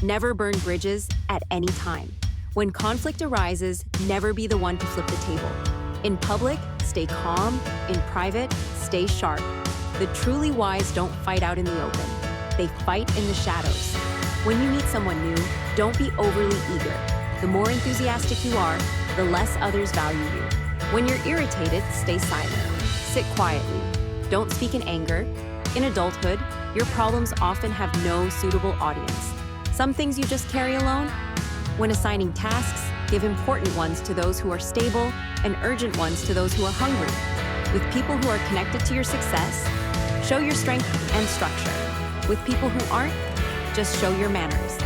Never burn bridges at any time. When conflict arises, never be the one to flip the table. In public, stay calm. In private, stay sharp. The truly wise don't fight out in the open. They fight in the shadows. When you meet someone new, don't be overly eager. The more enthusiastic you are, the less others value you. When you're irritated, stay silent. Sit quietly. Don't speak in anger. In adulthood, your problems often have no suitable audience. Some things you just carry alone. When assigning tasks, give important ones to those who are stable and urgent ones to those who are hungry. With people who are connected to your success, show your strength and structure. With people who aren't, just show your manners.